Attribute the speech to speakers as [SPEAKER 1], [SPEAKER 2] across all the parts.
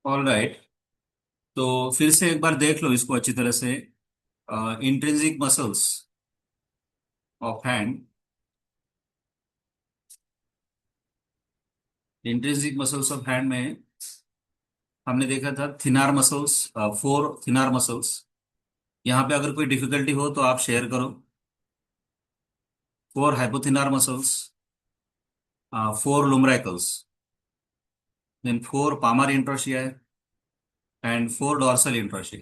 [SPEAKER 1] All right. तो फिर से एक बार देख लो इसको अच्छी तरह से। Intrinsic muscles of hand. Intrinsic muscles of hand में हमने देखा था थिनार मसल्स, 4 थिनार मसल्स। यहाँ पे अगर कोई डिफिकल्टी हो तो आप शेयर करो। 4 hypothenar muscles, 4 lumbricals, then 4 palmar interossei and 4 dorsal interossei.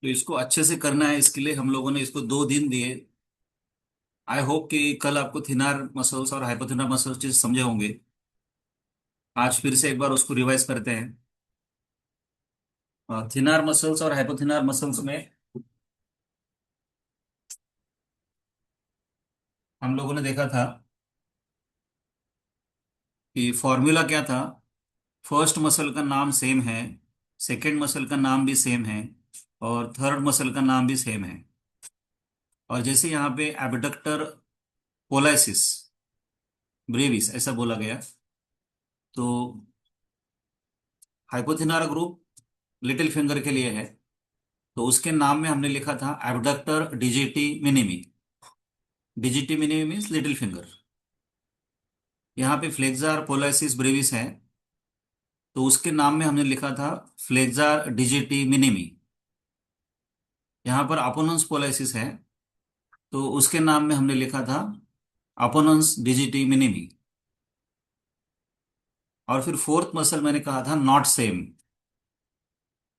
[SPEAKER 1] तो इसको अच्छे से करना है, इसके लिए हम लोगों ने इसको 2 दिन दिए। आई होप कि कल आपको थिनार मसल्स और हाइपोथिनार मसल्स चीज समझे होंगे। आज फिर से एक बार उसको रिवाइज करते हैं। थिनार मसल्स और हाइपोथिनार मसल्स में हम लोगों ने देखा था कि फॉर्मूला क्या था। फर्स्ट मसल का नाम सेम है, सेकंड मसल का नाम भी सेम है, और थर्ड मसल का नाम भी सेम है। और जैसे यहाँ पे एबडक्टर पोलाइसिस ब्रेविस ऐसा बोला गया, तो हाइपोथिनार ग्रुप लिटिल फिंगर के लिए है। तो उसके नाम में हमने लिखा था abductor digiti minimi. डिजिटी minimi means little finger. यहाँ पे फ्लेक्सार पोलाइसिस ब्रेविस है, तो उसके नाम में हमने लिखा था फ्लेक्सार डिजिटी मिनिमी। यहाँ पर अपोनेंस पोलाइसिस है, तो उसके नाम में हमने लिखा था अपोनेंस डिजिटी मिनिमी। और फिर फोर्थ मसल मैंने कहा था नॉट सेम,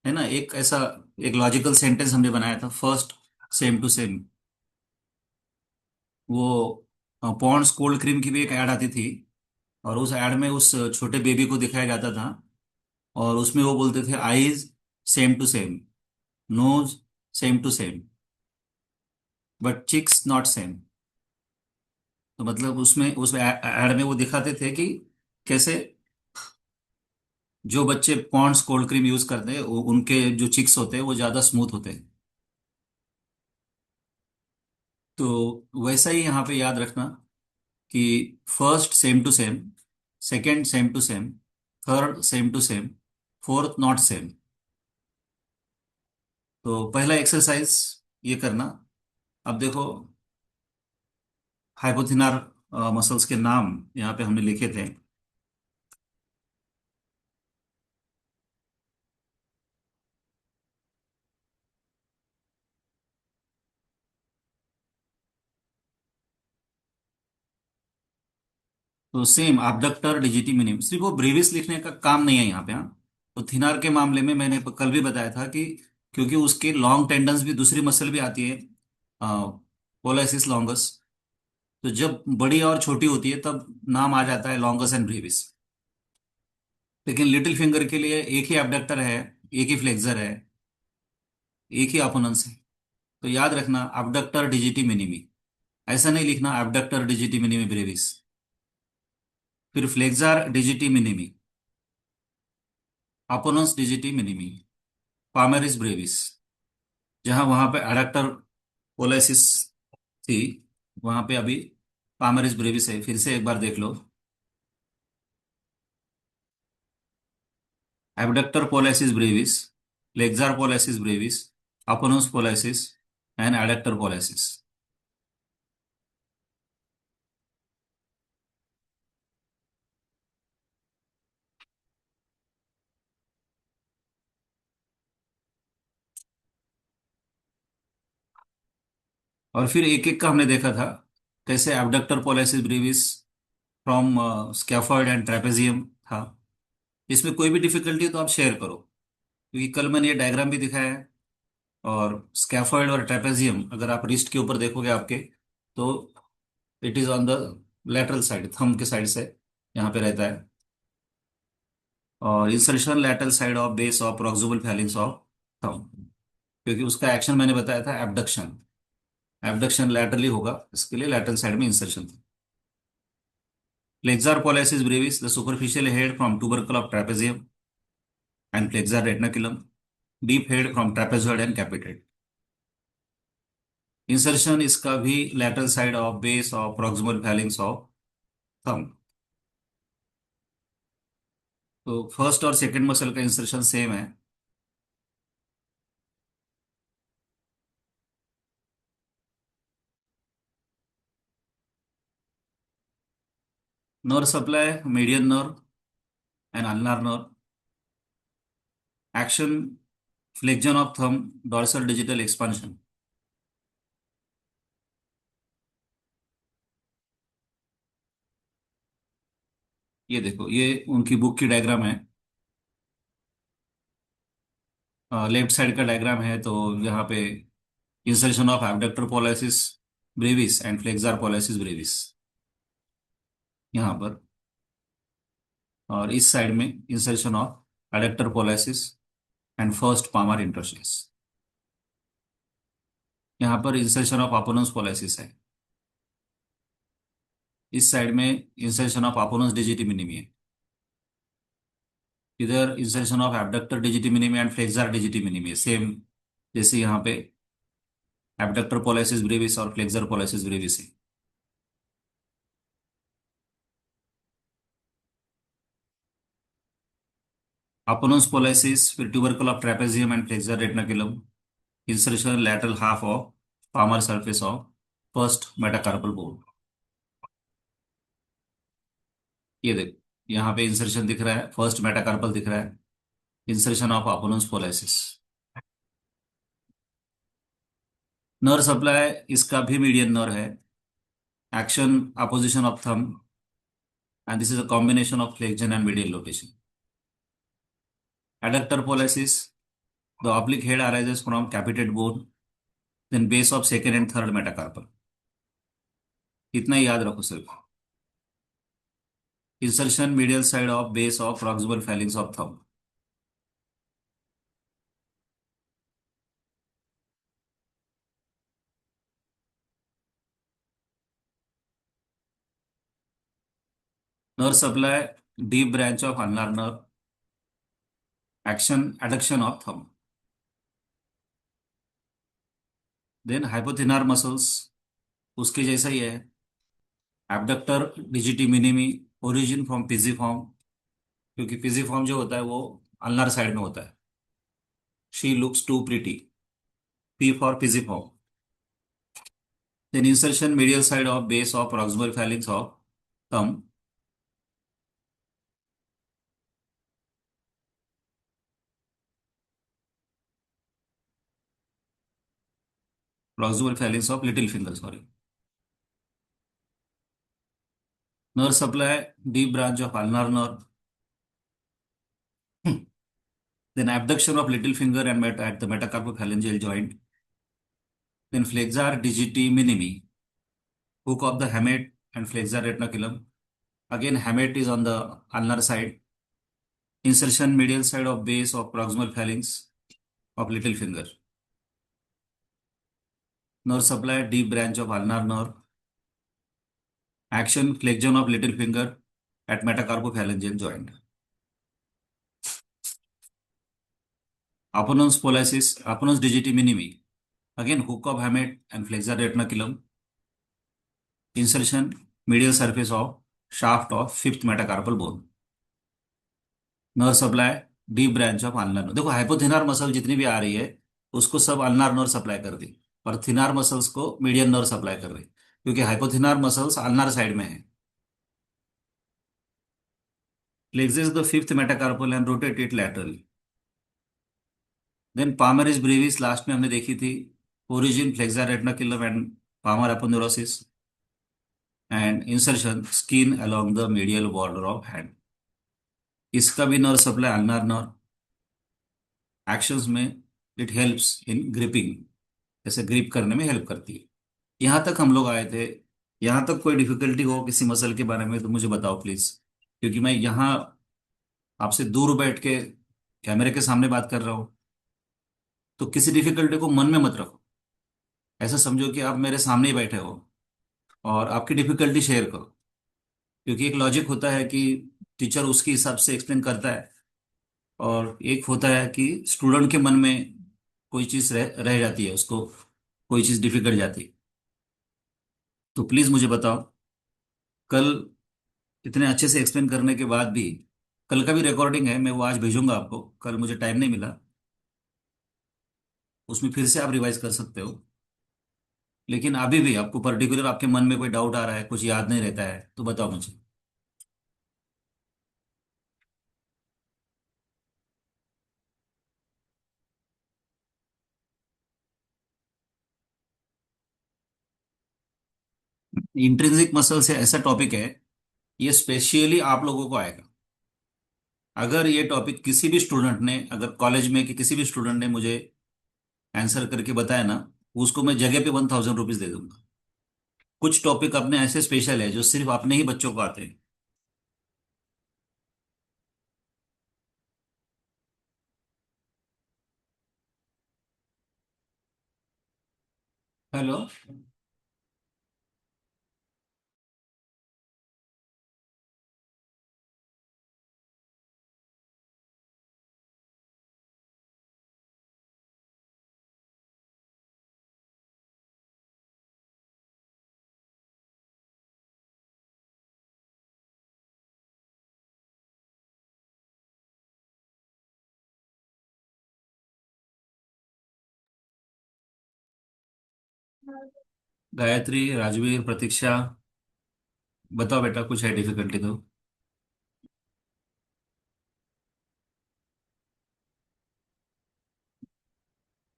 [SPEAKER 1] है ना। एक ऐसा एक लॉजिकल सेंटेंस हमने बनाया था, फर्स्ट सेम टू सेम। वो पॉन्ड्स कोल्ड क्रीम की भी एक ऐड आती थी, और उस ऐड में उस छोटे बेबी को दिखाया जाता था, और उसमें वो बोलते थे eyes same to same, nose same to same, but cheeks not same. तो मतलब उसमें उस ऐड में वो दिखाते थे कि कैसे जो बच्चे पॉन्ड्स कोल्ड क्रीम यूज करते हैं उनके जो चिक्स होते हैं वो ज्यादा स्मूथ होते हैं। तो वैसा ही यहाँ पे याद रखना कि first same to same, second same to same, third same to same, fourth not same. तो पहला एक्सरसाइज ये करना। अब देखो, हाइपोथिनार मसल्स के नाम यहाँ पे हमने लिखे थे। तो सेम abductor डिजिटी मिनिम, सिर्फ वो ब्रेविस लिखने का काम नहीं है यहाँ पे। हाँ, तो थिनार के मामले में मैंने कल भी बताया था कि क्योंकि उसके लॉन्ग टेंडन्स भी, दूसरी मसल भी आती है पोलाइसिस लॉन्गस, तो जब बड़ी और छोटी होती है तब नाम आ जाता है लॉन्गस एंड ब्रेविस। लेकिन लिटिल फिंगर के लिए एक ही एबडक्टर है, एक ही फ्लेक्सर है, एक ही अपोनेंस है। तो याद रखना एबडक्टर डिजिटी मिनिमी, ऐसा नहीं लिखना एबडक्टर डिजिटी मिनिमी ब्रेविस। फिर flexor digiti minimi, opponens digiti minimi, palmaris brevis. जहां वहां पे एडक्टर पोलेसिस थी, वहां पे अभी पामेरिस ब्रेविस है। फिर से एक बार देख लो, abductor pollicis brevis, flexor pollicis brevis, opponens pollicis and adductor pollicis. और फिर एक एक का हमने देखा था कैसे abductor pollicis brevis from scaphoid and trapezium था। इसमें कोई भी डिफिकल्टी हो तो आप शेयर करो, क्योंकि कल मैंने ये डायग्राम भी दिखाया है। और स्कैफोल्ड और ट्रेपेजियम अगर आप रिस्ट के ऊपर देखोगे आपके, तो it is on the lateral side, thumb के साइड से यहाँ पे रहता है। और insertion lateral side of base of proximal feelings of thumb, क्योंकि उसका एक्शन मैंने बताया था एबडक्शन। एबडक्शन लैटरली होगा, इसके लिए लेटरल साइड में इंसर्शन था। Flexor pollicis brevis, the superficial head from tubercle of trapezium and flexor retinaculum, deep head from trapezoid and capitate. Insertion इसका भी lateral side of base of proximal phalanx of thumb. तो first और second muscle का insertion same है। Nerve supply, median nerve and ulnar nerve. Action, flexion of thumb, dorsal digital expansion. ये देखो, ये उनकी बुक की डायग्राम है। लेफ्ट साइड का डायग्राम है, तो यहाँ पे insertion of abductor pollicis brevis and flexor pollicis brevis यहाँ पर। और इस साइड में insertion of adductor pollicis and first palmar interossei. यहाँ पर इंसर्शन ऑफ अपोनेंस पोलेसिस है। इस साइड में insertion of opponens digiti minimi है। इधर insertion of abductor digiti minimi and flexor digiti minimi है, सेम जैसे यहाँ पे एब्डक्टर पोलेसिस ब्रेविस और फ्लेक्सर पोलेसिस ब्रेविस है। अपोनेंस पोलेसिस फिर tubercle of trapezium and flexor retinaculum. Insertion lateral half of palmar surface of first metacarpal bone। ये देखो, यहाँ पे इंसर्शन दिख रहा है, फर्स्ट मेटाकार्पल दिख रहा है। Insertion of opponens pollicis. Nerve supply इसका भी मीडियन नर्व है। Action, opposition of thumb, and this is a combination of flexion and medial rotation. adductor polesis, the oblique head arises from capitate bone, then base of second and third metacarpal। इतना ही याद रखो सिर्फ। Insertion medial side of base of proximal phalanx of thumb. Nerve supply, deep branch of ulnar nerve. Action, adduction of thumb. Then hypothenar muscles, उसके जैसा ही है। Abductor digiti minimi, origin from pisiform, क्योंकि pisiform जो होता है वो ulnar side में होता है। She looks too pretty, P for pisiform. Then insertion medial side of base of proximal phalanx of thumb. Proximal phalanx of little finger, sorry. Nerve supply, deep branch of ulnar nerve. Then abduction of little finger and at the metacarpophalangeal joint. Then flexor digiti minimi, hook of the hamate and flexor retinaculum. Again, hamate is on the ulnar side. Insertion medial side of base of proximal phalanx of little finger. Nerve supply, deep branch of ulnar nerve. Action, flexion of little finger at metacarpophalangeal joint. Opponent's polesis, opponent's digiti minimi. Again, hook of hamate and flexor retinaculum. Insertion medial surface of shaft of fifth metacarpal bone। Nerve supply, deep branch of ulnar nerve. देखो, हाइपोथिनार muscle जितनी भी आ रही है उसको सब ulnar nerve supply कर दी, और थिनार मसल्स को मीडियन नर्व सप्लाई कर रही, क्योंकि हाइपोथिनार मसल्स अल्नार साइड में है। Flexes the fifth metacarpal and rotate it laterally. Then palmaris brevis last में हमने देखी थी। Origin flexor retinaculum and palmar aponeurosis, and insertion skin along the medial border of hand. इसका भी nerve supply ulnar nerve. Actions में it helps in gripping, जैसे grip करने में हेल्प करती है। यहाँ तक हम लोग आए थे। यहाँ तक कोई डिफिकल्टी हो किसी मसल के बारे में तो मुझे बताओ प्लीज, क्योंकि मैं यहाँ आपसे दूर बैठ के कैमरे के सामने बात कर रहा हूँ। तो किसी डिफिकल्टी को मन में मत रखो, ऐसा समझो कि आप मेरे सामने ही बैठे हो और आपकी डिफिकल्टी शेयर करो। क्योंकि एक लॉजिक होता है कि टीचर उसके हिसाब से एक्सप्लेन करता है, और एक होता है कि स्टूडेंट के मन में कोई चीज़ रह जाती है, उसको कोई चीज़ डिफिकल्ट जाती है। तो प्लीज़ मुझे बताओ, कल इतने अच्छे से एक्सप्लेन करने के बाद भी कल का भी रिकॉर्डिंग है, मैं वो आज भेजूंगा आपको, कल मुझे टाइम नहीं मिला। उसमें फिर से आप रिवाइज कर सकते हो। लेकिन अभी भी आपको पर्टिकुलर आपके मन में कोई डाउट आ रहा है, कुछ याद नहीं रहता है, तो बताओ मुझे। इंट्रिंसिक मसल से ऐसा टॉपिक है, ये स्पेशली आप लोगों को आएगा। अगर ये टॉपिक किसी भी स्टूडेंट ने, अगर कॉलेज में कि किसी भी स्टूडेंट ने मुझे आंसर करके बताया ना, उसको मैं जगह पे 1000 रुपीज दे दूंगा। कुछ टॉपिक अपने ऐसे स्पेशल है जो सिर्फ अपने ही बच्चों को आते हैं। हेलो। गायत्री, राजवीर, प्रतीक्षा, बताओ बेटा, कुछ है डिफिकल्टी तो।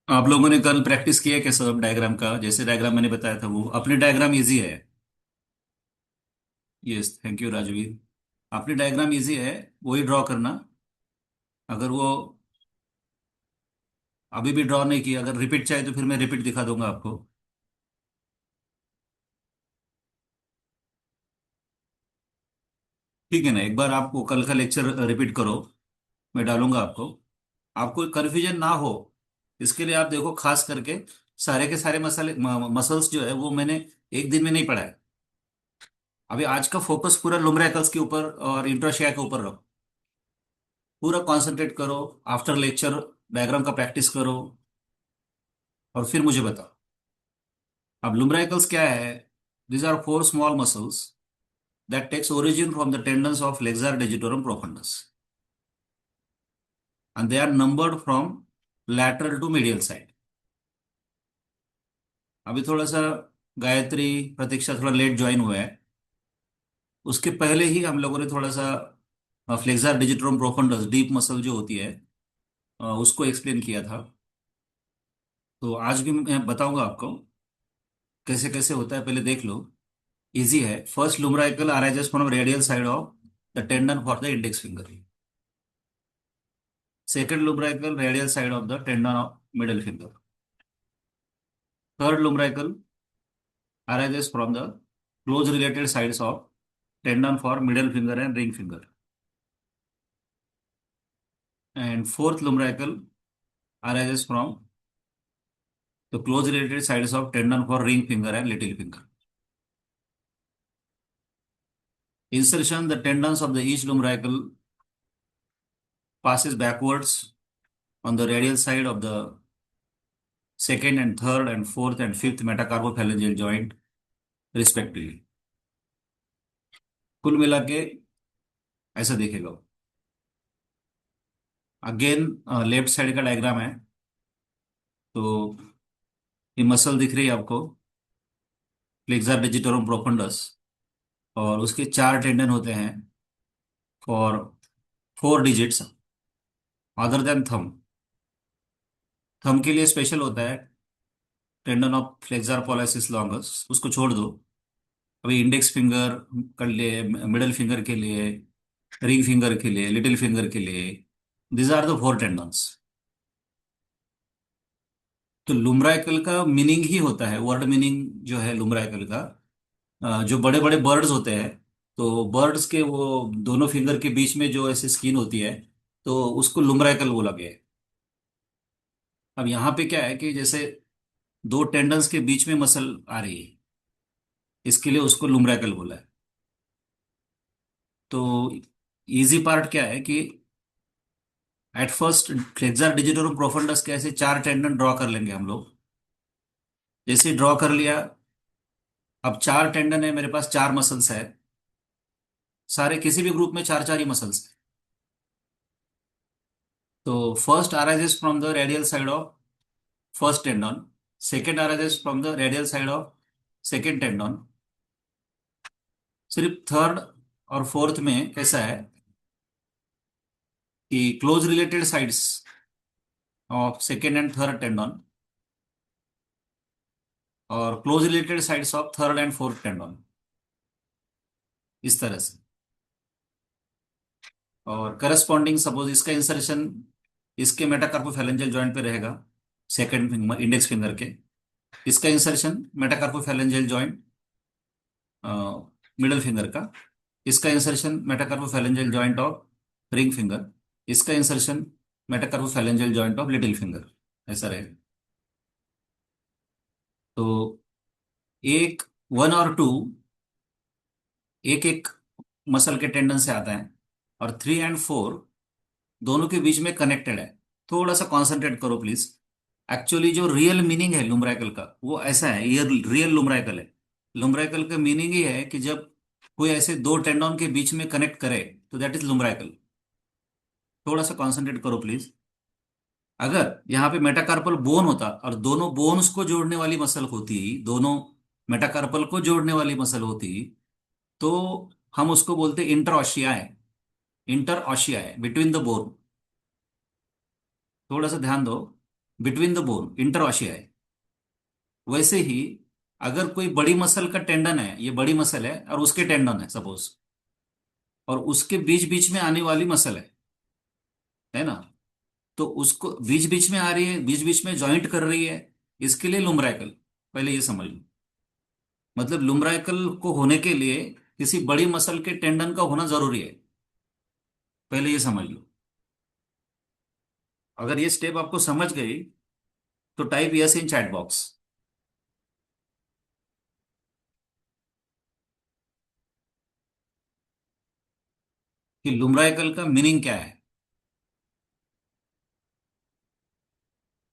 [SPEAKER 1] आप लोगों ने कल प्रैक्टिस किया क्या सब डायग्राम का? जैसे डायग्राम मैंने बताया था, वो अपने डायग्राम इजी है। Yes, thank you Rajveer. अपनी डायग्राम इजी है, वही ड्रॉ करना। अगर वो अभी भी ड्रॉ नहीं किया, अगर रिपीट चाहिए तो फिर मैं रिपीट दिखा दूंगा आपको। ठीक है ना, एक बार आपको कल का लेक्चर रिपीट करो, मैं डालूंगा आपको। आपको कन्फ्यूजन ना हो, इसके लिए आप देखो, खास करके सारे के सारे मसल्स जो है वो मैंने एक दिन में नहीं पढ़ाए। अभी आज का फोकस पूरा लुम्ब्रेकल्स के ऊपर और इंट्रोशिया के ऊपर रखो। पूरा कंसंट्रेट करो। आफ्टर लेक्चर डायग्राम का प्रैक्टिस करो, और फिर मुझे बताओ। अब लुम्ब्रेकल्स क्या है? These are four small muscles that takes origin from the tendons of flexor digitorum profundus, and they are numbered from lateral to medial side. अभी थोड़ा सा गायत्री, प्रतीक्षा थोड़ा लेट ज्वाइन हुआ है। उसके पहले ही हम लोगों ने थोड़ा सा फ्लेक्सर डिजिटरम प्रोफंडस डीप मसल जो होती है, उसको एक्सप्लेन किया था। तो आज भी मैं बताऊंगा आपको कैसे कैसे होता है, पहले देख लो। इजी है। First lumbrical arises from radial side of the tendon for the index finger. Second lumbrical radial side of the tendon of middle finger. Third lumbrical arises from the close related sides of tendon for middle finger and ring finger. And fourth lumbrical arises from the close related sides of tendon for ring finger and little finger. Insertion: the tendons of the each lumbrical passes backwards on the radial side of the second and third and fourth and fifth metacarpophalangeal joint respectively. कुल मिला के ऐसा देखेगा। Again left side का diagram है। तो ये muscle दिख रही है आपको, फ्लेक्सर डिजिटोरम प्रोफंडस, और उसके चार टेंडन होते हैं for 4 digits other than thumb. Thumb के लिए स्पेशल होता है टेंडन ऑफ फ्लेक्सर पोलेसिस लॉन्गस, उसको छोड़ दो। अभी इंडेक्स फिंगर कर लिए, मिडिल फिंगर के लिए, रिंग फिंगर के लिए, लिटिल फिंगर के लिए, दिज आर द 4 टेंडन्स। तो लुम्ब्राइकल का मीनिंग ही होता है, वर्ड मीनिंग जो है लुम्ब्राइकल का, जो बड़े बड़े बर्ड्स होते हैं, तो बर्ड्स के वो दोनों फिंगर के बीच में जो ऐसे स्किन होती है, तो उसको लुम्ब्राइकल बोला गया है। अब यहाँ पे क्या है कि जैसे दो टेंडन्स के बीच में मसल आ रही है, इसके लिए उसको लुम्ब्राइकल बोला है। तो इजी पार्ट क्या है कि at first flexor digitorum profundis के ऐसे चार टेंडन ड्रॉ कर लेंगे हम लोग। जैसे ड्रॉ कर लिया, अब चार टेंडन है मेरे पास, चार मसल्स है, सारे किसी भी ग्रुप में चार चार ही मसल्स। तो first arises from the radial side of first tendon, second arises from the radial side of second tendon. सिर्फ थर्ड और फोर्थ में कैसा है कि close related sides of second and third tendon और close related sides of third and fourth tendon, इस तरह से। और करस्पॉन्डिंग सपोज इसका इंसर्शन इसके मेटाकार्पोफैलेंजियल जॉइंट पे रहेगा, सेकंड फिंगर इंडेक्स फिंगर के। इसका insertion metacarpophalangeal joint middle finger का। इसका insertion metacarpophalangeal joint of ring finger. इसका insertion metacarpophalangeal joint of little finger, ऐसा रहेगा। तो एक वन और टू एक एक मसल के टेंडन से आता है, और थ्री एंड फोर दोनों के बीच में कनेक्टेड है। थोड़ा सा कॉन्सेंट्रेट करो प्लीज। एक्चुअली जो रियल मीनिंग है लुम्ब्राइकल का वो ऐसा है, ये रियल लुम्ब्राइकल है। लुम्ब्राइकल का मीनिंग ही है कि जब कोई ऐसे दो टेंडन के बीच में कनेक्ट करे तो दैट इज लुम्ब्राइकल। थोड़ा सा कॉन्सेंट्रेट करो प्लीज। अगर यहाँ पे मेटाकार्पल बोन होता और दोनों बोन्स को जोड़ने वाली मसल होती, दोनों मेटाकार्पल को जोड़ने वाली मसल होती, तो हम उसको बोलते interossei. Interossei, between the bone. थोड़ा सा ध्यान दो, between the bone, interossei. वैसे ही अगर कोई बड़ी मसल का टेंडन है, ये बड़ी मसल है और उसके टेंडन है सपोज, और उसके बीच बीच में आने वाली मसल है ना, तो उसको बीच बीच में आ रही है, बीच बीच में जॉइंट कर रही है, इसके लिए लुम्ब्राइकल। पहले ये समझ लो। मतलब लुम्ब्राइकल को होने के लिए किसी बड़ी मसल के टेंडन का होना जरूरी है, पहले ये समझ लो। अगर ये स्टेप आपको समझ गई तो type yes in chat box कि लुम्ब्राइकल का मीनिंग क्या है।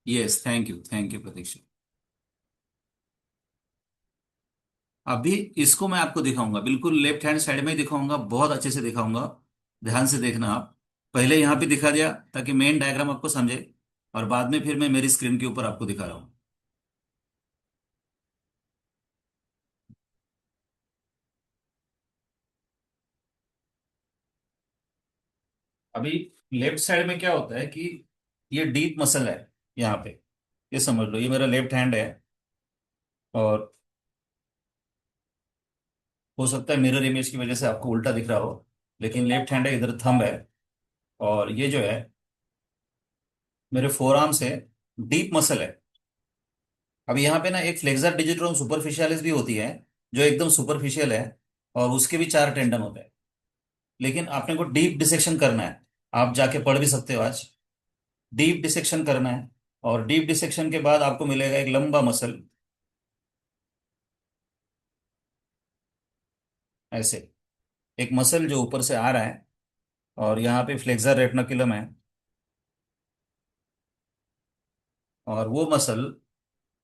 [SPEAKER 1] यस, थैंक यू प्रतीक्षा। अभी इसको मैं आपको दिखाऊंगा, बिल्कुल लेफ्ट हैंड साइड में ही दिखाऊंगा, बहुत अच्छे से दिखाऊंगा। ध्यान से देखना आप। पहले यहाँ पे दिखा दिया ताकि मेन डायग्राम आपको समझे, और बाद में फिर मैं मेरी स्क्रीन के ऊपर आपको दिखा रहा हूँ। अभी लेफ्ट साइड में क्या होता है कि ये डीप मसल है यहाँ पे, ये समझ लो। ये मेरा लेफ्ट हैंड है, और हो सकता है मिरर इमेज की वजह से आपको उल्टा दिख रहा हो, लेकिन लेफ्ट हैंड है, इधर थंब है। और ये जो है मेरे फोर आर्म से डीप मसल है। अब यहाँ पे ना एक फ्लेक्सर डिजिटोरम सुपरफिशियलिस भी होती है, जो एकदम सुपरफिशियल है, और उसके भी चार टेंडन होते हैं। लेकिन आपने को डीप डिसेक्शन करना है, आप जाके पढ़ भी सकते हो आज। डीप डिसेक्शन करना है, और डीप डिसेक्शन के बाद आपको मिलेगा एक लंबा मसल, ऐसे एक मसल जो ऊपर से आ रहा है, और यहाँ पे फ्लेक्सर रेटिकुलम है। और वो मसल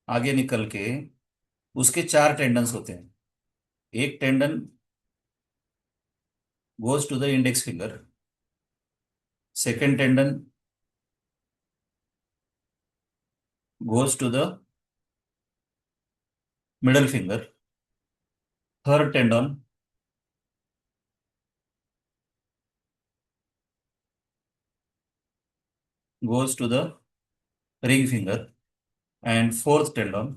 [SPEAKER 1] आगे निकल के उसके चार टेंडन्स होते हैं। एक tendon goes to the index finger, second tendon goes to the middle finger, third tendon goes to the ring finger, and fourth tendon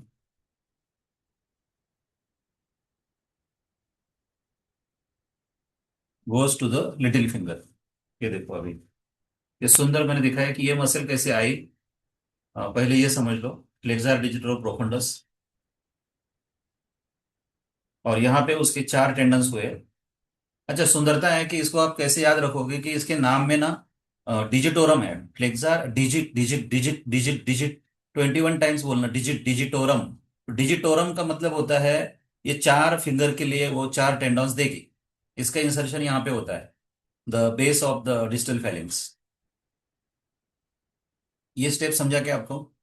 [SPEAKER 1] goes to the little finger। ये देखो अभी ये सुंदर मैंने दिखाया कि ये मसल कैसे आई। पहले ये समझ लो, फ्लेक्सर डिजिटल प्रोफंडस, और यहाँ पे उसके चार टेंडन्स हुए। अच्छा, सुंदरता है कि इसको आप कैसे याद रखोगे कि इसके नाम में ना डिजिटोरम है। Flexor digit digit digit digit digit 21 times बोलना, डिजिट डिजिटोरम। डिजिटोरम का मतलब होता है ये चार फिंगर के लिए वो चार टेंडन्स देगी। इसका इंसर्शन यहाँ पे होता है, the base of the digital phalanx. ये स्टेप समझा क्या आपको?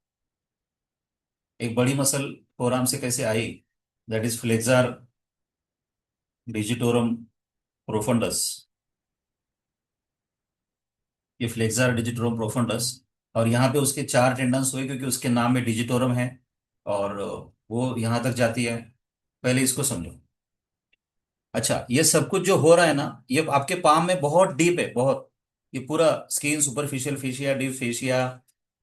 [SPEAKER 1] एक बड़ी मसल फोरआर्म से कैसे आई, that is flexor digitorum profundus. ये फ्लेक्सर डिजिटोरम प्रोफुंडस। और यहाँ पे उसके चार टेंडेंस हुए क्योंकि उसके नाम में डिजिटोरम है, और वो यहाँ तक जाती है। पहले इसको समझो। अच्छा, ये सब कुछ जो हो रहा है ना, ये आपके पाम में बहुत डीप है, बहुत। ये पूरा skin, superficial fascia, deep fascia,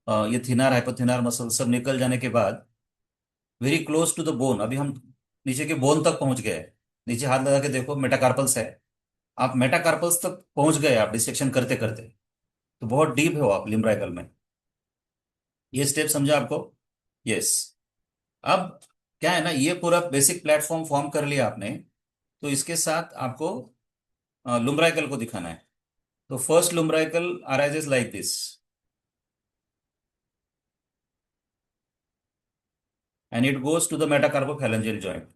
[SPEAKER 1] ये थिनार हाइपोथिनार मसल सब निकल जाने के बाद very close to the bone, अभी हम नीचे के बोन तक पहुंच गए हैं। नीचे हाथ लगा के देखो, मेटाकार्पल्स है। आप मेटाकार्पल्स तक पहुंच गए आप डिसेक्शन करते करते। तो बहुत डीप हो आप लिम्ब्राइकल में। ये स्टेप समझा आपको? यस। अब क्या है ना, ये पूरा बेसिक प्लेटफॉर्म फॉर्म कर लिया आपने। तो इसके साथ आपको लुम्ब्राइकल को दिखाना है। तो first lumbrical arises like this, and it goes to the metacarpophalangeal joint.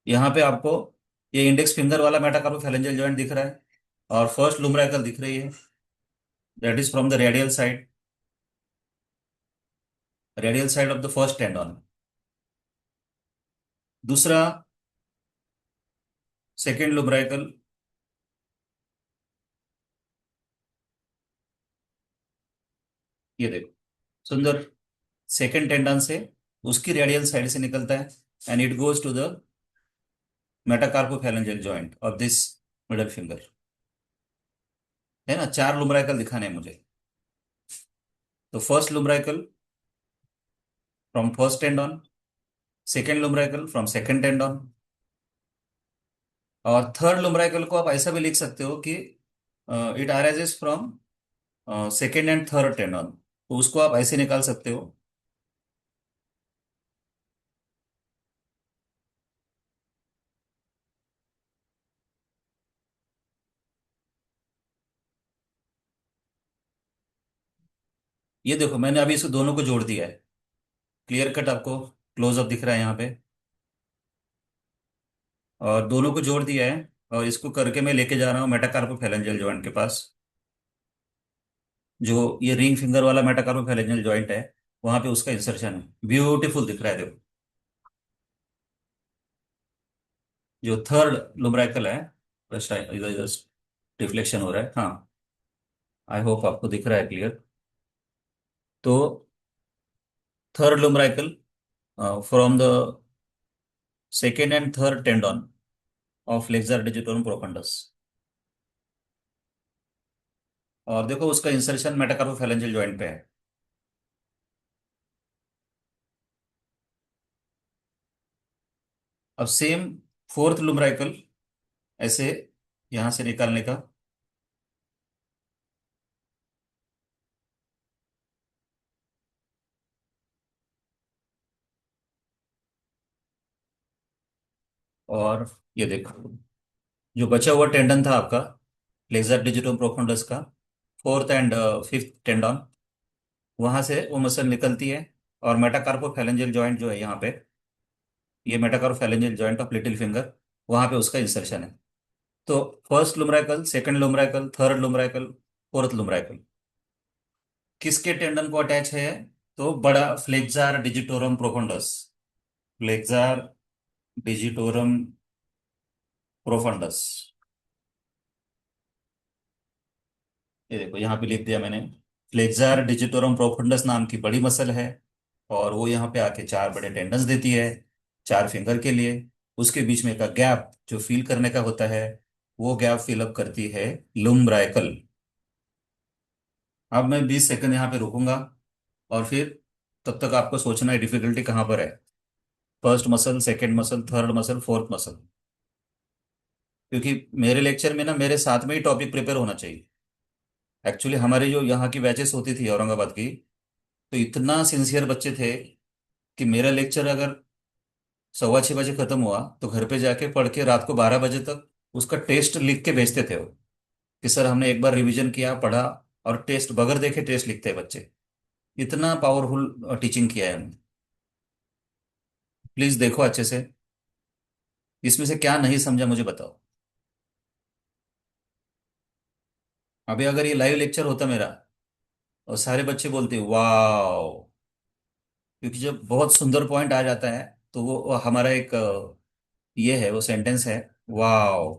[SPEAKER 1] यहाँ पे आपको ये इंडेक्स फिंगर वाला मेटाकार्पोफैलेंजियल जॉइंट दिख रहा है, और फर्स्ट लुम्ब्राइकल दिख रही है, that is from the radial side of the first tendon. दूसरा, सेकेंड लुम्ब्राइकल, ये देखो, सुंदर, सेकेंड टेंडन से उसकी रेडियल साइड से निकलता है, and it goes to the metacarpophalangeal joint of this middle finger. है ना, चार लुम्ब्राइकल दिखाने हैं मुझे। तो first lumbrical from first tendon, second lumbrical from second tendon, और थर्ड लुम्ब्राइकल को आप ऐसा भी लिख सकते हो कि it arises from second and third tendon. तो उसको आप ऐसे निकाल सकते हो। ये देखो, मैंने अभी इसको दोनों को जोड़ दिया है। क्लियर कट आपको क्लोजअप दिख रहा है यहाँ पे। और दोनों को जोड़ दिया है, और इसको करके मैं लेके जा रहा हूँ मेटाकार्पोफैलेंजियल जॉइंट के पास। जो ये रिंग फिंगर वाला मेटाकार्पोफैलेंजियल जॉइंट है, वहां पे उसका इंसर्शन है, ब्यूटीफुल दिख रहा है देखो। जो थर्ड लुम्ब्राइकल है, बस इधर जस्ट रिफ्लेक्शन हो रहा है, हाँ। आई होप आपको दिख रहा है क्लियर। तो third lumbrical from the second and third tendon of flexor digitorum profundus. और देखो उसका इंसर्शन मेटाकार्पोफैलेंजियल जॉइंट पे है। अब सेम फोर्थ लुम्ब्राइकल, ऐसे यहां से निकालने का। और ये देखो, जो बचा हुआ टेंडन था आपका फ्लेक्सर डिजिटोरम प्रोफंडस का, फोर्थ एंड फिफ्थ टेंडन, वहां से वो मसल निकलती है। और मेटाकार्पोफैलेंजियल जॉइंट जो है यहाँ पे, ये मेटाकार्पोफैलेंजियल जॉइंट ऑफ लिटिल फिंगर, वहां पे उसका इंसर्शन है। तो फर्स्ट लुम्ब्राइकल, सेकंड लुम्ब्राइकल, थर्ड लुम्ब्राइकल, फोर्थ लुम्ब्राइकल किसके टेंडन को अटैच है? तो बड़ा flexor digitorum profundis, flexor digitorum profundus. ये देखो यहाँ पे लिख दिया मैंने, फ्लेक्सर डिजिटोरम प्रोफंडस नाम की बड़ी मसल है, और वो यहाँ पे आके चार बड़े टेंडन्स देती है, चार फिंगर के लिए। उसके बीच में का गैप जो फील करने का होता है, वो गैप फिलअप करती है लुम्ब्राइकल। अब मैं 20 सेकंड यहाँ पे रुकूंगा, और फिर तब तक आपको सोचना है डिफिकल्टी कहाँ पर है। First muscle, second muscle, third muscle, fourth muscle. क्योंकि मेरे लेक्चर में ना मेरे साथ में ही टॉपिक प्रिपेयर होना चाहिए। एक्चुअली हमारी जो यहाँ की बैचेस होती थी औरंगाबाद की, तो इतना सिंसियर बच्चे थे कि मेरा लेक्चर अगर 6:15 बजे खत्म हुआ, तो घर पे जाके पढ़ के रात को 12 बजे तक उसका टेस्ट लिख के भेजते थे वो, कि सर हमने एक बार रिवीजन किया, पढ़ा, और टेस्ट बगैर देखे टेस्ट लिखते हैं बच्चे। इतना पावरफुल टीचिंग किया है हमने। प्लीज देखो अच्छे से, इसमें से क्या नहीं समझा मुझे बताओ। अभी अगर ये लाइव लेक्चर होता मेरा, और सारे बच्चे बोलते वाह, क्योंकि जब बहुत सुंदर पॉइंट आ जाता है, तो वो हमारा एक ये है, वो सेंटेंस है, वाह,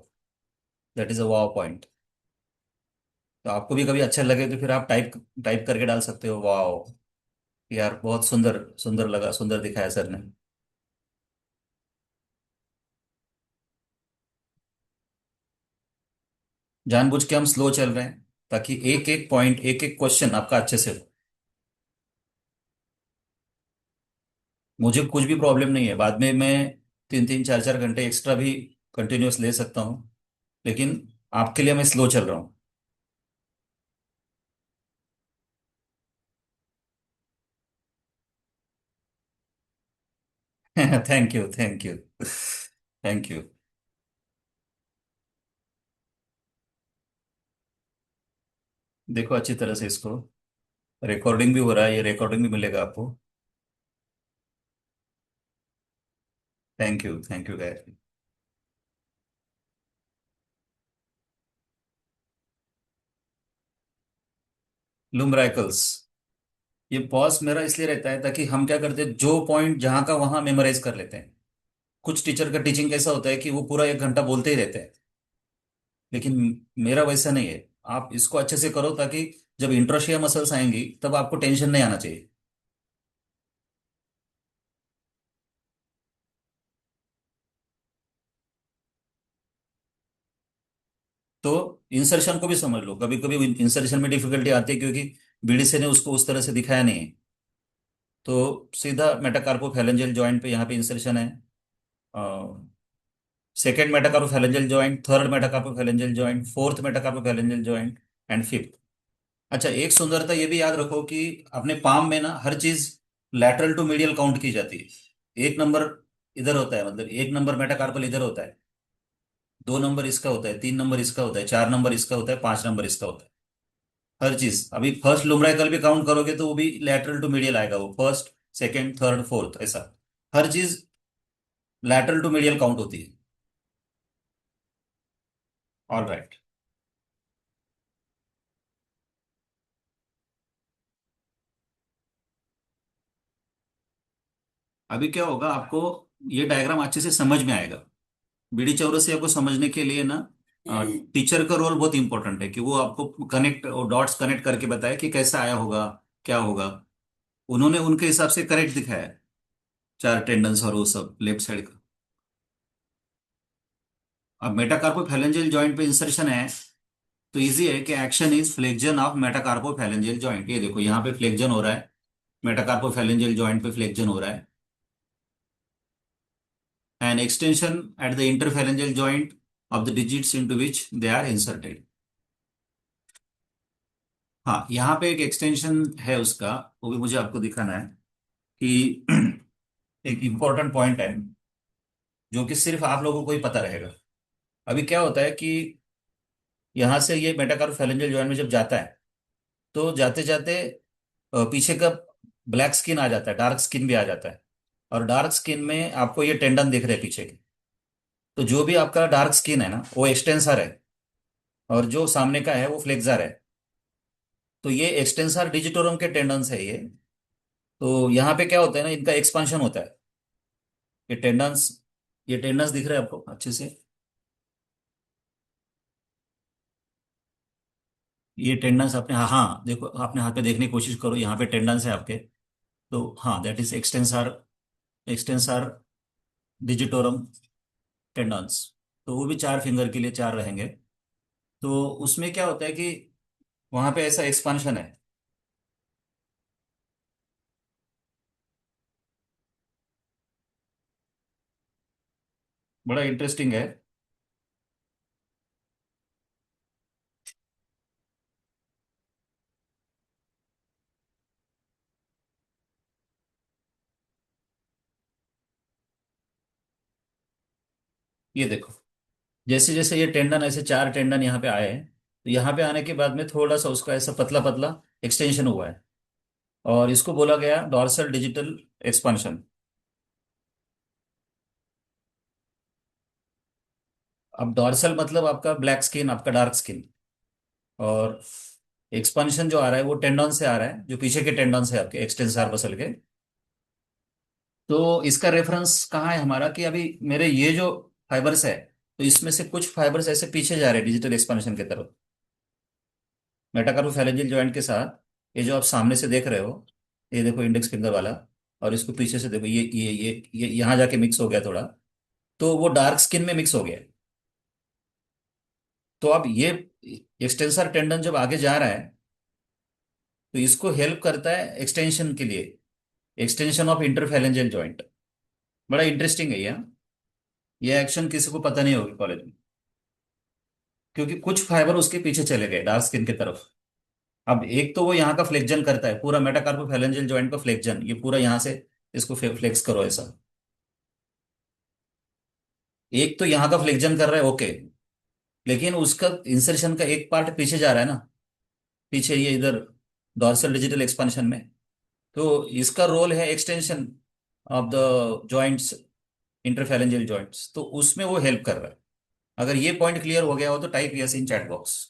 [SPEAKER 1] that is a wow point. तो आपको भी कभी अच्छा लगे तो फिर आप टाइप टाइप करके डाल सकते हो। वाह यार, बहुत सुंदर सुंदर लगा, सुंदर दिखाया सर ने। जानबूझ के हम स्लो चल रहे हैं ताकि एक एक पॉइंट, एक एक क्वेश्चन आपका अच्छे से हो। मुझे कुछ भी प्रॉब्लम नहीं है, बाद में मैं 3 3 4 4 घंटे एक्स्ट्रा भी कंटिन्यूअस ले सकता हूँ, लेकिन आपके लिए मैं स्लो चल रहा हूँ। Thank you, thank you, thank you. देखो अच्छी तरह से इसको, रिकॉर्डिंग भी हो रहा है, ये रिकॉर्डिंग भी मिलेगा आपको। Thank you Gayatri. लुम्ब्राइकल्स। ये पॉज मेरा इसलिए रहता है ताकि हम क्या करते हैं, जो पॉइंट जहां का वहां मेमोराइज कर लेते हैं। कुछ टीचर का टीचिंग कैसा होता है कि वो पूरा 1 घंटा बोलते ही रहते हैं, लेकिन मेरा वैसा नहीं है। आप इसको अच्छे से करो ताकि जब इंट्रोशिया मसल्स आएंगी तब आपको टेंशन नहीं आना चाहिए। तो इंसर्शन को भी समझ लो, कभी कभी इंसर्शन में डिफिकल्टी आती है क्योंकि बीडीसी ने उसको उस तरह से दिखाया नहीं है। तो सीधा मेटाकार्पोफैलेंजियल जॉइंट पे यहाँ पे इंसर्शन है। Second metacarpophalangeal joint, third metacarpophalangeal joint, fourth metacarpophalangeal joint, and fifth. अच्छा, एक सुंदरता ये भी याद रखो कि अपने पाम में ना हर चीज लैटरल टू मीडियल काउंट की जाती है। 1 नंबर इधर होता है, मतलब 1 नंबर मेटाकार्पल इधर होता है, 2 नंबर इसका होता है, 3 नंबर इसका होता है, 4 नंबर इसका होता है, 5 नंबर इसका होता है। हर चीज, अभी फर्स्ट लुम्ब्राइकल भी काउंट करोगे तो वो भी लैटरल टू मीडियल आएगा, वो फर्स्ट सेकंड थर्ड फोर्थ ऐसा। हर चीज लैटरल टू मीडियल काउंट होती है। All right. अभी क्या होगा आपको, ये डायग्राम अच्छे से समझ में आएगा। बीडी चौरसिया को समझने के लिए ना टीचर का रोल बहुत इंपॉर्टेंट है कि वो आपको कनेक्ट और डॉट्स कनेक्ट करके बताए कि कैसा आया होगा, क्या होगा। उन्होंने उनके हिसाब से करेक्ट दिखाया है, चार टेंडेंस और वो सब लेफ्ट साइड का। अब मेटाकार्पोफैलेंजियल जॉइंट पे इंसर्शन है तो इजी है कि action is flexion of metacarpophalangeal joint. ये देखो यहाँ पे फ्लेक्जन हो रहा है, मेटाकार्पोफैलेंजियल जॉइंट पे फ्लेक्जन हो रहा है। And extension at the interphalangeal joint of the digits into which they are inserted. हाँ, यहाँ पे एक एक्सटेंशन है उसका, वो भी मुझे आपको दिखाना है कि एक इम्पोर्टेंट पॉइंट है जो कि सिर्फ आप लोगों को ही पता रहेगा। अभी क्या होता है कि यहाँ से ये मेटाकार्पोफैलेंजियल जॉइंट में जब जाता है तो जाते जाते पीछे का ब्लैक स्किन आ जाता है, डार्क स्किन भी आ जाता है। और डार्क स्किन में आपको ये टेंडन दिख रहे हैं पीछे के। तो जो भी आपका डार्क स्किन है ना वो एक्सटेंसर है, और जो सामने का है वो फ्लेक्सर है। तो ये एक्सटेंसर डिजिटोरम के टेंडन्स है ये। तो यहाँ पे क्या होता है ना, इनका एक्सपांशन होता है। ये टेंडन्स, ये टेंडन्स दिख रहे हैं आपको अच्छे से। ये टेंडन्स अपने, हाँ हाँ देखो, अपने हाथ पे देखने की कोशिश करो, यहाँ पे टेंडन्स है आपके। तो हाँ, that is extensor, extensor digitorum tendons. तो वो भी 4 फिंगर के लिए 4 रहेंगे। तो उसमें क्या होता है कि वहां पे ऐसा एक्सपांशन है। बड़ा इंटरेस्टिंग है। ये देखो, जैसे जैसे ये टेंडन, ऐसे 4 टेंडन यहाँ पे आए हैं, तो यहाँ पे आने के बाद में थोड़ा सा उसका ऐसा पतला पतला एक्सटेंशन हुआ है, और इसको बोला गया डॉर्सल डिजिटल एक्सपांशन। अब डॉर्सल मतलब आपका ब्लैक स्किन, आपका डार्क स्किन। और एक्सपांशन जो आ रहा है वो टेंडन से आ रहा है, जो पीछे के टेंडन से आपके एक्सटेंसर मसल के। तो इसका रेफरेंस कहाँ है हमारा, कि अभी मेरे ये जो फाइबर्स है, तो इसमें से कुछ फाइबर्स ऐसे पीछे जा रहे हैं डिजिटल एक्सपांशन की तरफ। मेटाकार्पोफैरेंजियल जॉइंट के साथ ये जो आप सामने से देख रहे हो, ये देखो इंडेक्स फिंगर वाला, और इसको पीछे से देखो, ये यहाँ जाके मिक्स हो गया थोड़ा, तो वो डार्क स्किन में मिक्स हो गया है। तो अब ये एक्सटेंसर टेंडन जब आगे जा रहा है, तो इसको हेल्प करता है एक्सटेंशन के लिए, एक्सटेंशन ऑफ इंटरफेरेंजियल जॉइंट। बड़ा इंटरेस्टिंग है ये एक्शन किसी को पता नहीं होगी कॉलेज में, क्योंकि कुछ फाइबर उसके पीछे चले गए डार्क स्किन की तरफ। अब एक तो वो यहाँ का फ्लेक्जन करता है, पूरा मेटाकार्पोफैरेंजियल जॉइंट का फ्लेक्जन, ये पूरा यहाँ से इसको फ्लेक्स करो ऐसा। एक तो यहाँ का फ्लेक्जन कर रहा है, ओके, लेकिन उसका इंसर्शन का एक पार्ट पीछे जा रहा है ना, पीछे ये इधर डॉर्सल डिजिटल एक्सपांशन में। तो इसका रोल है extension of the joints, interphalangeal joints, तो उसमें वो हेल्प कर रहा है। अगर ये पॉइंट क्लियर हो गया हो तो type yes in chat box.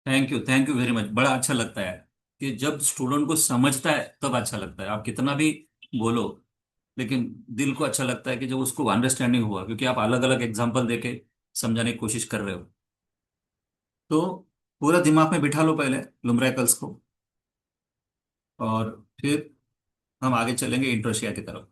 [SPEAKER 1] Thank you very much. बड़ा अच्छा लगता है कि जब स्टूडेंट को समझता है तब अच्छा लगता है, आप कितना भी बोलो, लेकिन दिल को अच्छा लगता है कि जब उसको अंडरस्टैंडिंग हुआ, क्योंकि आप अलग अलग एग्जाम्पल देके समझाने की कोशिश कर रहे हो। तो पूरा दिमाग में बिठा लो पहले लुम्ब्रैकल्स को, और फिर हम आगे चलेंगे इंट्रोशिया की तरफ।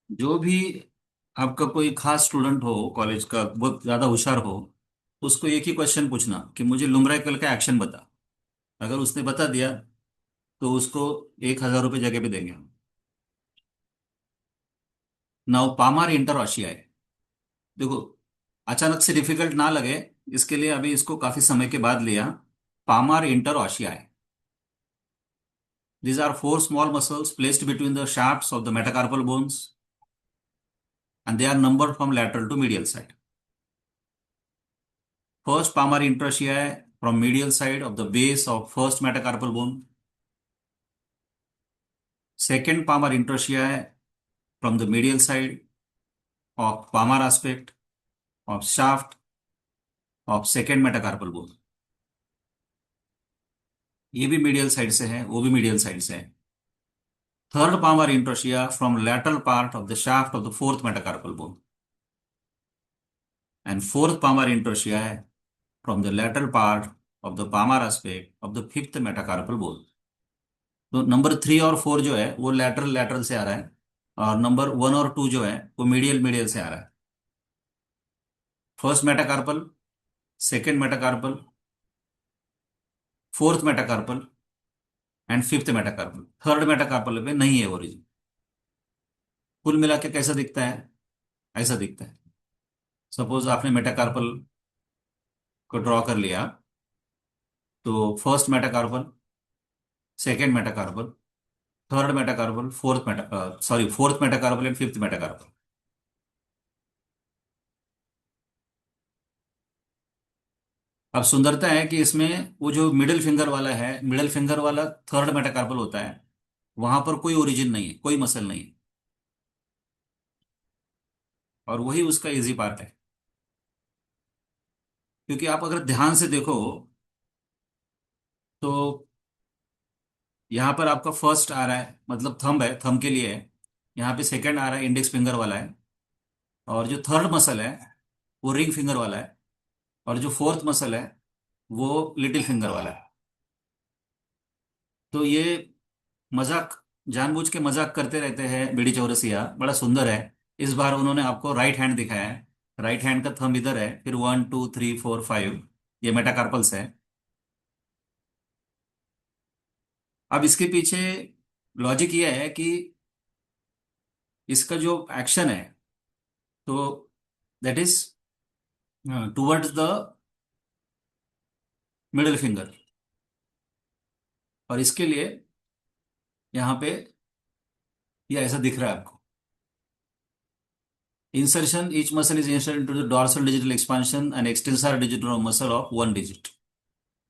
[SPEAKER 1] जो भी आपका कोई खास स्टूडेंट हो कॉलेज का, बहुत ज्यादा होशियार हो, उसको एक ही क्वेश्चन पूछना कि मुझे लुम्ब्रैकल का एक्शन बता। अगर उसने बता दिया तो उसको 1,000 रुपये जगह पे देंगे हम। नाउ पामार इंटर ऑशियाई, देखो, अचानक से डिफिकल्ट ना लगे, इसके लिए अभी इसको काफी समय के बाद लिया। Palmar interossei, these are four small muscles placed between the shafts of the metacarpal bones, and they are numbered from lateral to medial side. First palmar interossei from medial side of the base of first metacarpal bone. Second palmar interossei from the medial side of palmar aspect of shaft of second metacarpal bone. ये भी medial side से है, वो भी medial side से है। Third palmar interossei from lateral part of the shaft of the fourth metacarpal bone, and fourth palmar interossei from the lateral part of the palmar aspect of the fifth metacarpal bone. तो number 3 और 4 जो है वो lateral lateral से आ रहा है, और number 1 और 2 जो है वो मीडियल मीडियल से आ रहा है। First metacarpal, second metacarpal, fourth metacarpal and fifth metacarpal. Third metacarpal में नहीं है ओरिजिन। कुल मिला के कैसा दिखता है? ऐसा दिखता है। सपोज आपने मेटाकार्पल को ड्रॉ कर लिया, तो first metacarpal, second metacarpal, third metacarpal, fourth metacarpal and fifth metacarpal. अब सुंदरता है कि इसमें वो जो मिडिल फिंगर वाला है, मिडिल फिंगर वाला थर्ड मेटाकार्पल होता है, वहां पर कोई ओरिजिन नहीं है, कोई मसल नहीं है, और वही उसका इजी पार्ट है। क्योंकि आप अगर ध्यान से देखो, तो यहाँ पर आपका फर्स्ट आ रहा है, मतलब थंब है, थंब के लिए है। यहाँ पे सेकंड आ रहा है, इंडेक्स फिंगर वाला है। और जो थर्ड मसल है वो रिंग फिंगर वाला है। और जो फोर्थ मसल है वो लिटिल फिंगर वाला है। तो ये मजाक, जानबूझ के मजाक करते रहते हैं बीडी चौरसिया, बड़ा सुंदर है। इस बार उन्होंने आपको राइट हैंड दिखाया है, राइट हैंड का थंब इधर है, फिर 1 2 3 4 5, ये मेटाकार्पल्स है। अब इसके पीछे लॉजिक ये है कि इसका जो एक्शन है, तो that is towards the middle finger. और इसके लिए यहाँ पे ये ऐसा दिख रहा है आपको। Insertion, each muscle is inserted into the dorsal digital expansion and extensor digital muscle of one digit.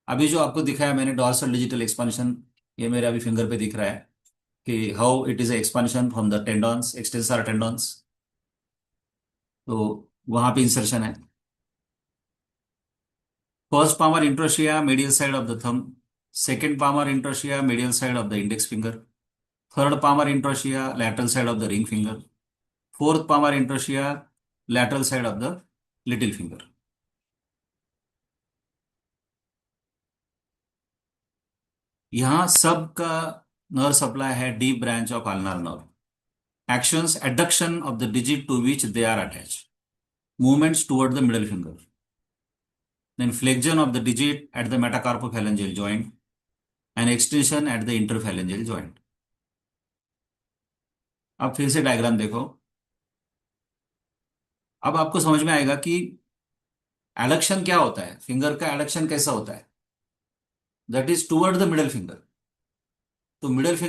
[SPEAKER 1] अभी जो आपको दिखाया मैंने डॉर्सल डिजिटल एक्सपांशन, ये मेरे अभी फिंगर पे दिख रहा है कि how it is expansion from the tendons, extensor tendons. तो वहां पे इंसर्शन है। First palmar interossei medial side of the thumb, second palmar interossei medial side of the index finger, third palmar interossei lateral side of the ring finger, fourth palmar interossei lateral side of the little finger। यहाँ सब का nerve supply है deep branch of ulnar nerve. Actions, adduction of the digit to which they are attach, movements toward the middle finger, then flexion of the digit at the metacarpophalangeal joint and extension at the interphalangeal joint। अब फिर से diagram देखो। अब आपको समझ में आएगा कि एडक्शन क्या होता है, फिंगर का एडक्शन कैसा होता है। That is toward the middle finger. तो मिडल फिंगर